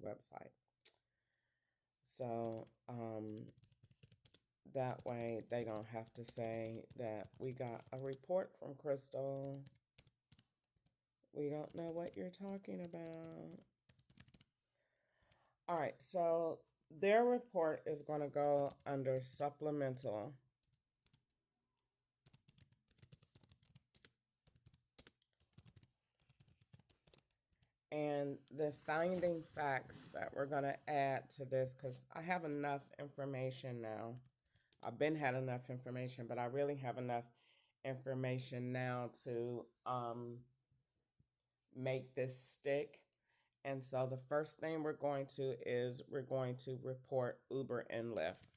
website. So that way they don't have to say that we got a report from Crystal. We don't know what you're talking about. All right, so their report is going to go under supplemental. And the finding facts that we're going to add to this, because I have enough information now. I've been had enough information, but I really have enough information now to make this stick. And so the first thing we're going to report Uber and Lyft.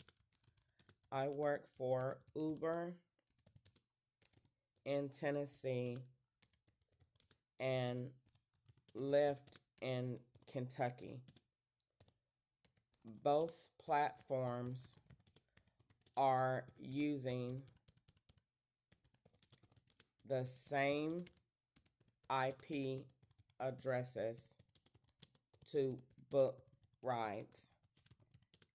I work for Uber in Tennessee and Lyft in Kentucky. Both platforms are using the same IP addresses to book rides,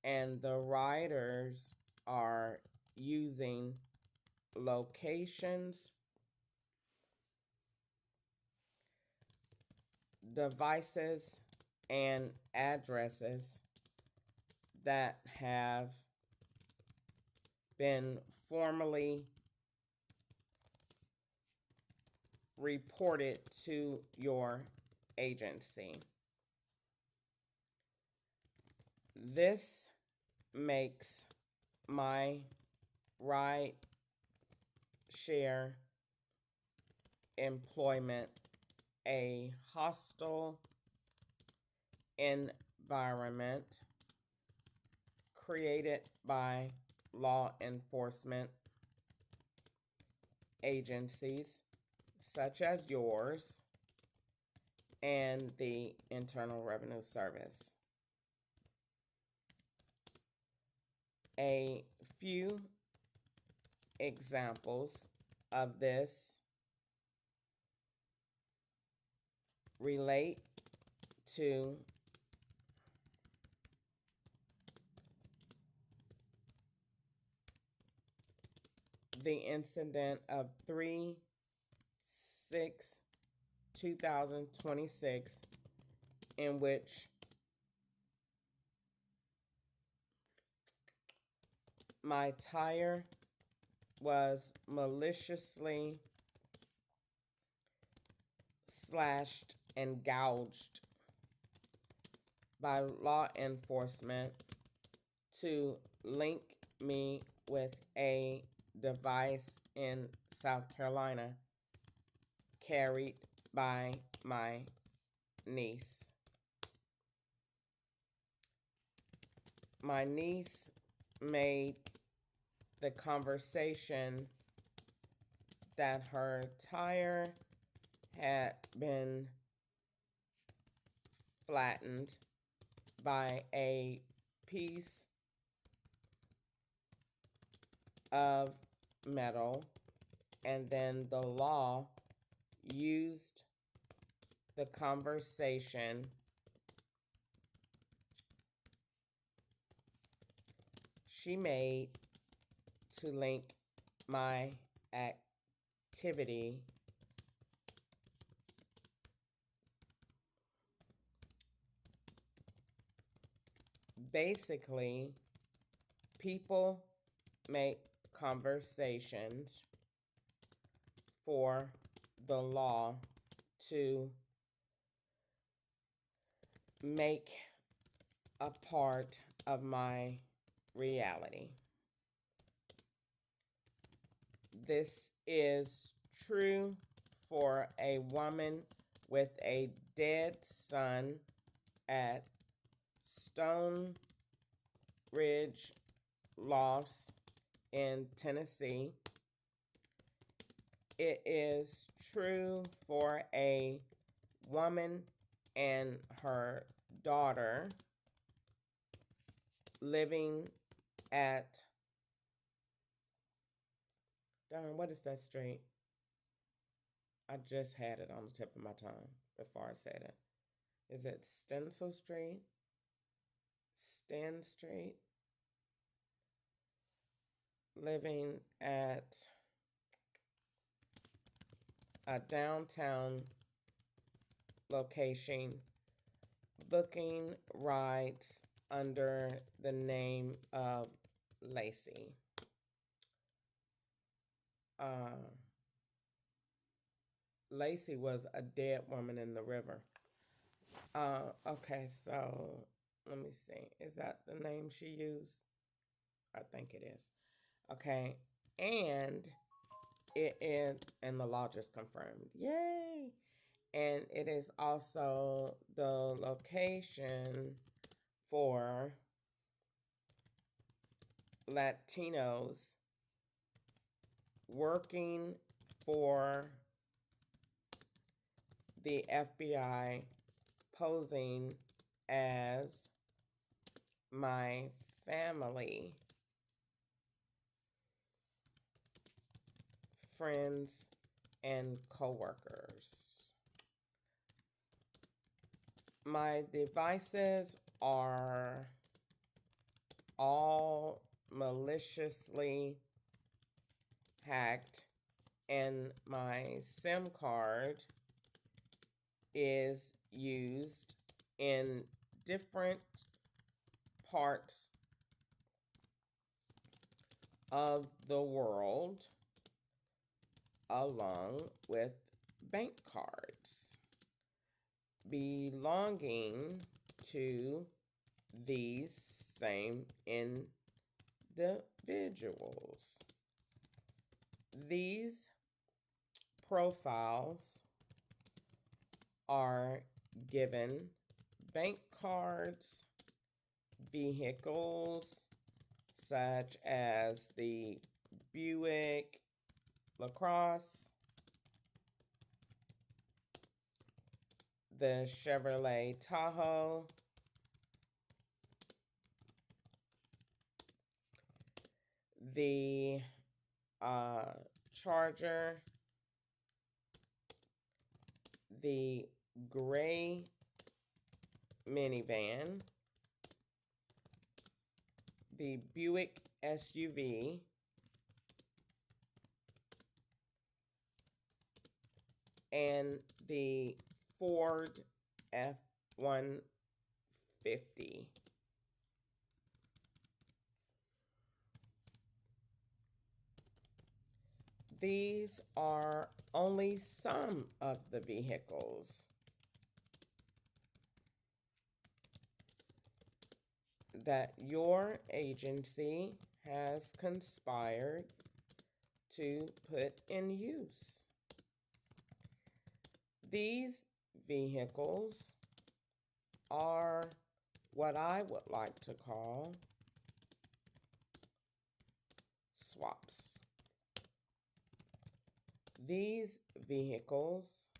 and the riders are using locations, devices, and addresses that have been formally reported to your agency. This makes my ride share employment a hostile environment created by law enforcement agencies such as yours and the Internal Revenue Service. A few examples of this relate to the incident of 3/6/2026 in which my tire was maliciously slashed and gouged by law enforcement to link me with a device in South Carolina carried by my niece. My niece made the conversation that her tire had been flattened by a piece of metal, and then the law used the conversation she made to link my activity basically. People make conversations for the law to make a part of my reality. This is true for a woman with a dead son at Stone Ridge Lofts in Tennessee. It is true for a woman and her daughter living at, darn, what is that street? I just had it on the tip of my tongue before I said it. Is it Stencil Street? West End Street, living at a downtown location, booking rides under the name of Lacey. Uh, Lacey was a dead woman in the river. Okay, so let me see. Is that the name she used? I think it is. Okay, and it is, and the law just confirmed. Yay! And it is also the location for Latinos working for the FBI, posing as my family, friends, and coworkers. My devices are all maliciously hacked, and my SIM card is used in different parts of the world, along with bank cards belonging to these same individuals. These profiles are given bank cards, vehicles such as the Buick LaCrosse, the Chevrolet Tahoe, the Charger, the gray minivan, the Buick SUV, and the Ford F-150. These are only some of the vehicles that your agency has conspired to put in use. These vehicles are what I would like to call swaps. These vehicles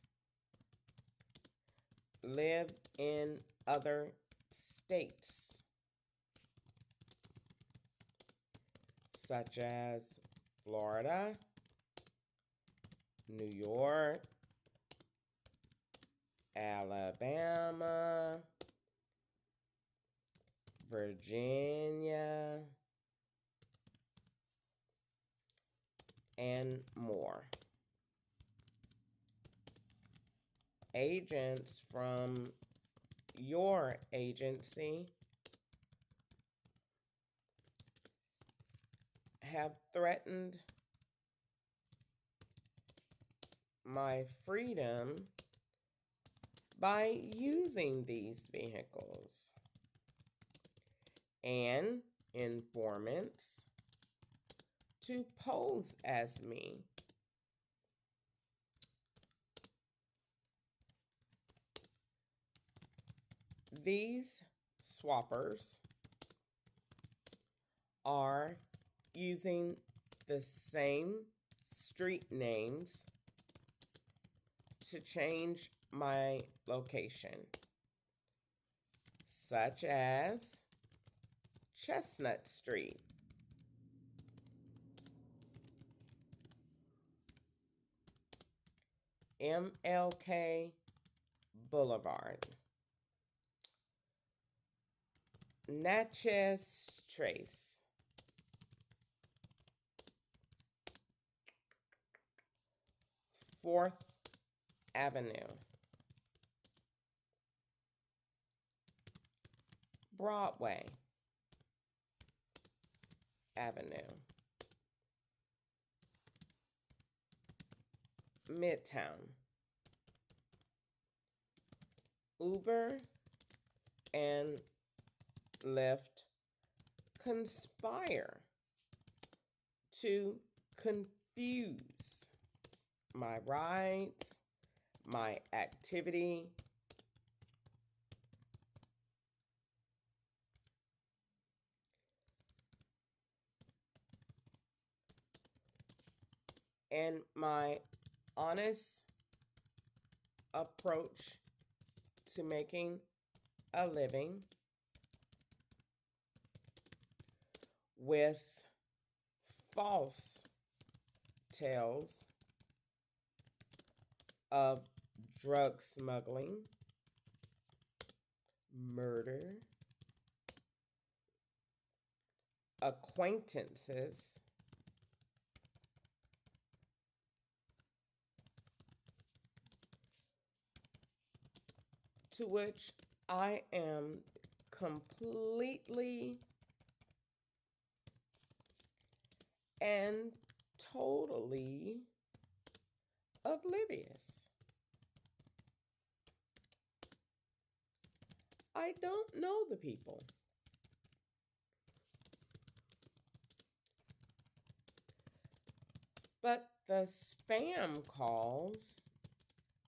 live in other states, such as Florida, New York, Alabama, Virginia, and more. Agents from your agency have threatened my freedom by using these vehicles, and informants to pose as me. These swappers are using the same street names to change my location, such as Chestnut Street, MLK Boulevard, Natchez Trace, 4th Avenue, Broadway Avenue, Midtown. Uber and Lyft conspire to confuse my rides, my activity, and my honest approach to making a living with false tales of drug smuggling, murder, acquaintances, to which I am completely and totally oblivious. I don't know the people. But the spam calls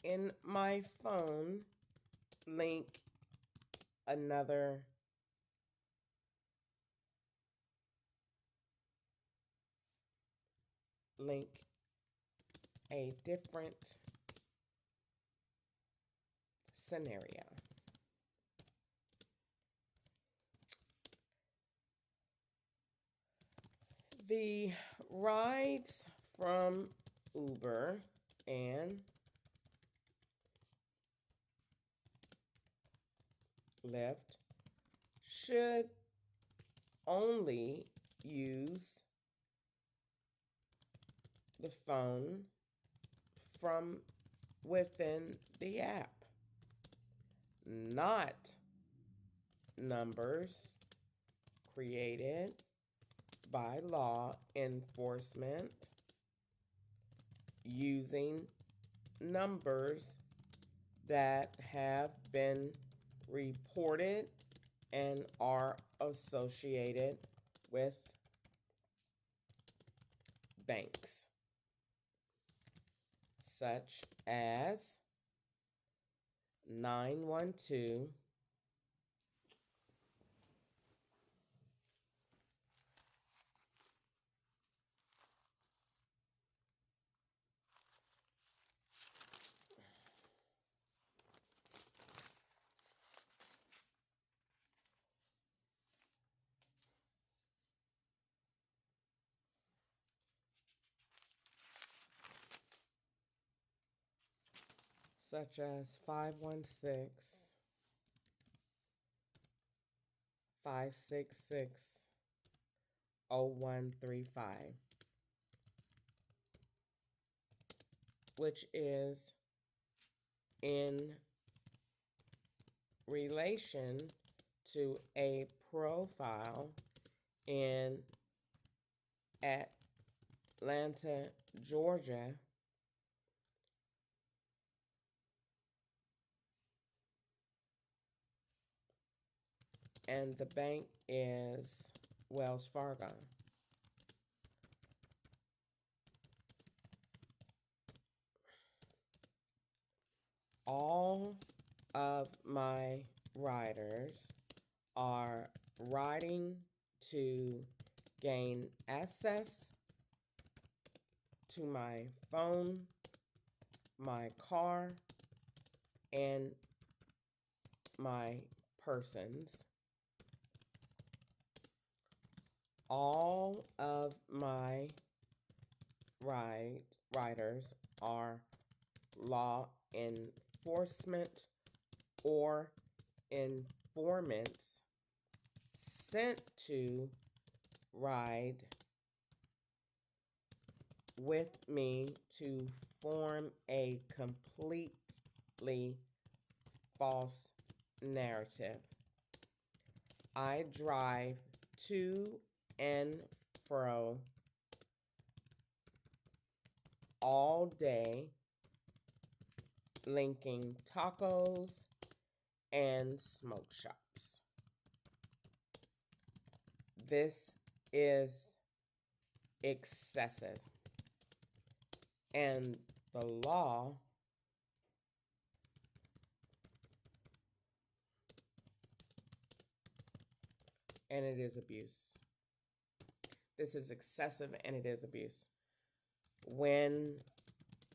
in my phone link another link a different scenario. The rides from Uber and Lyft should only use the phone from within the app, not numbers created by law enforcement using numbers that have been reported and are associated with banks, such as 912, such as 516-566-0135, which is in relation to a profile in Atlanta, Georgia, and the bank is Wells Fargo. All of my riders are riding to gain access to my phone, my car, and my persons. All of my riders are law enforcement or informants consent to ride with me to form a completely false narrative. I drive to and fro all day, linking tacos and smoke shops. This is excessive, and the law and it is abuse. This is excessive and it is abuse. When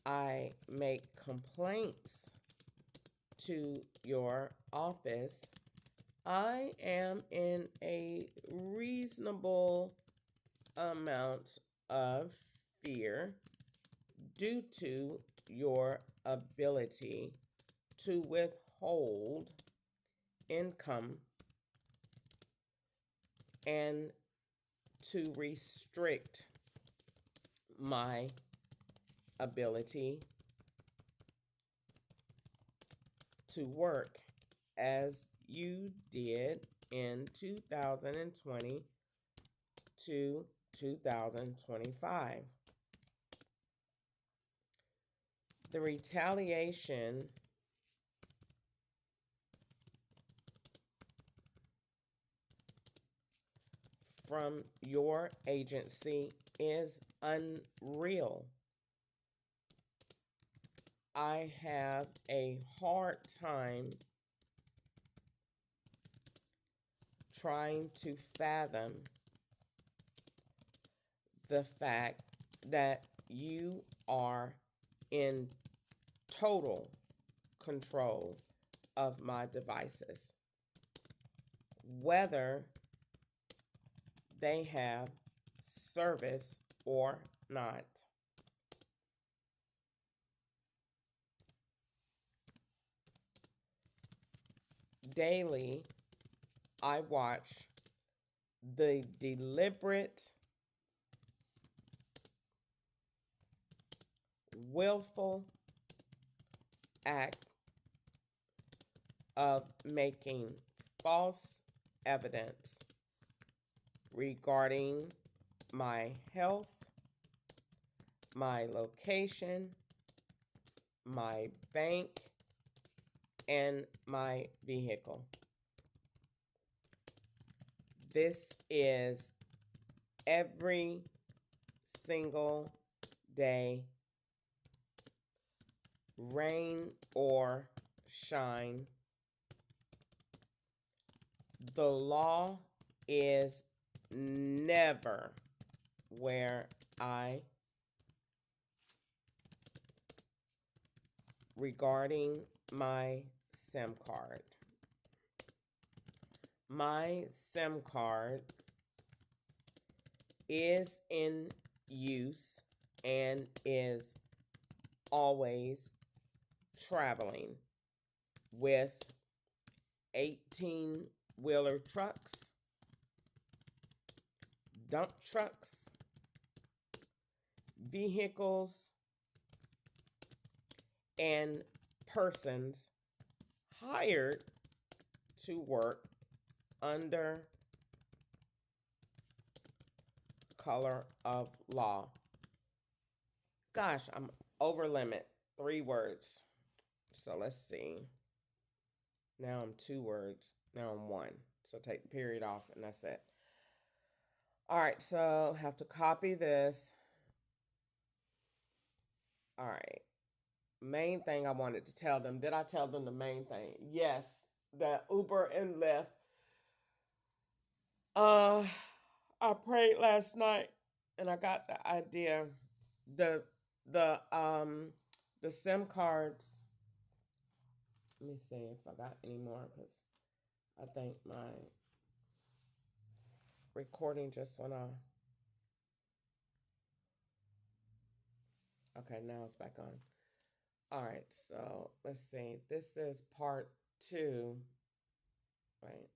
I make complaints to your office, I am in a reasonable amount of fear due to your ability to withhold income and to restrict my ability to work as you did in 2020 to 2025. The retaliation from your agency is unreal. I have a hard time trying to fathom the fact that you are in total control of my devices, whether they have service or not. Daily, I watch the deliberate, willful act of making false evidence regarding my health, my location, my bank, and my vehicle. This is every single day, rain or shine. The law is never where I regarding my SIM card. My SIM card is in use and is always traveling with 18-wheeler trucks, dump trucks, vehicles, and persons hired to work under color of law. Gosh, I'm over limit. 3 words. So let's see. Now I'm 2 words. Now I'm 1. So take the period off and that's it. All right, so have to copy this. All right. Main thing I wanted to tell them. Did I tell them the main thing? Yes, the Uber and Lyft. I prayed last night and I got the idea. The the um the SIM cards. Let me see if I got any more because I think my recording just went off. Okay, now it's back on. All right, so let's see. This is part 2. Right.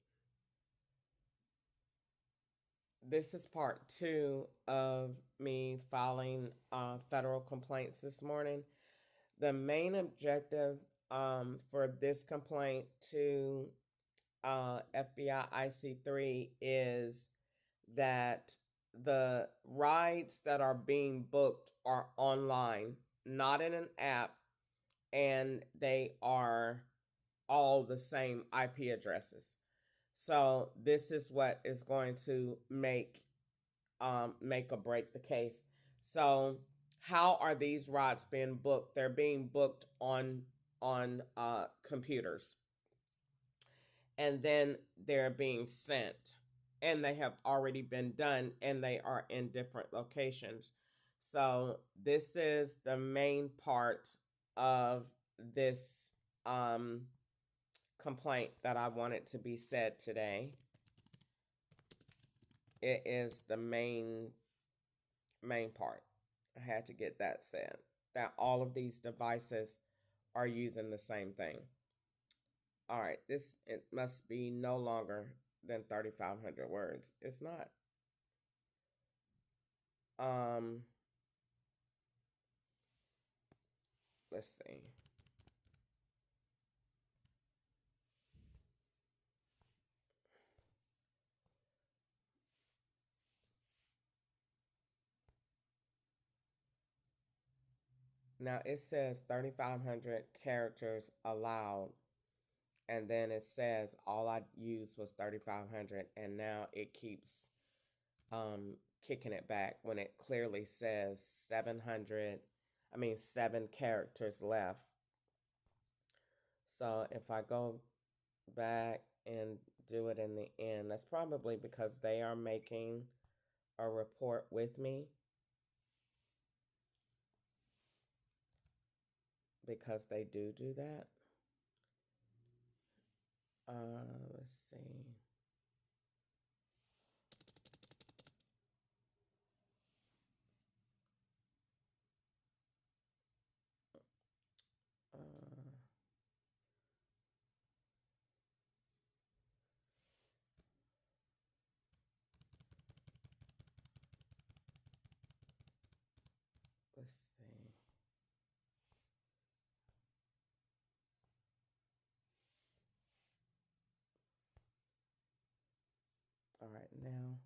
this is part two of me filing federal complaints this morning. The main objective for this complaint to FBI IC3 is that the rides that are being booked are online, not in an app, and they are all the same IP addresses. So this is what is going to make or break the case. So how are these rides being booked? They're being booked on computers, and then they're being sent, and they have already been done, and they are in different locations. So this is the main part of this um, complaint that I wanted to be said today. It is the main part. I had to get that said, that all of these devices are using the same thing. All right, this, it must be no longer than 3,500 words. It's not. Um, let's see. Now it says 3,500 characters allowed, and then it says all I used was 3,500, and now it keeps kicking it back when it clearly says 7 characters left. So if I go back and do it in the end, that's probably because they are making a report with me, because they do that. Let's see. Uh, let's see. All right, now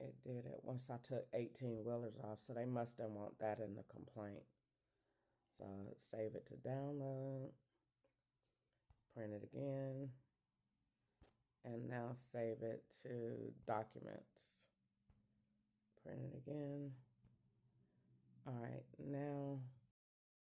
it did it once I took 18 wheelers off, so they must have want that in the complaint. So save it to download, print it again, and now save it to documents. Print it again. All right, now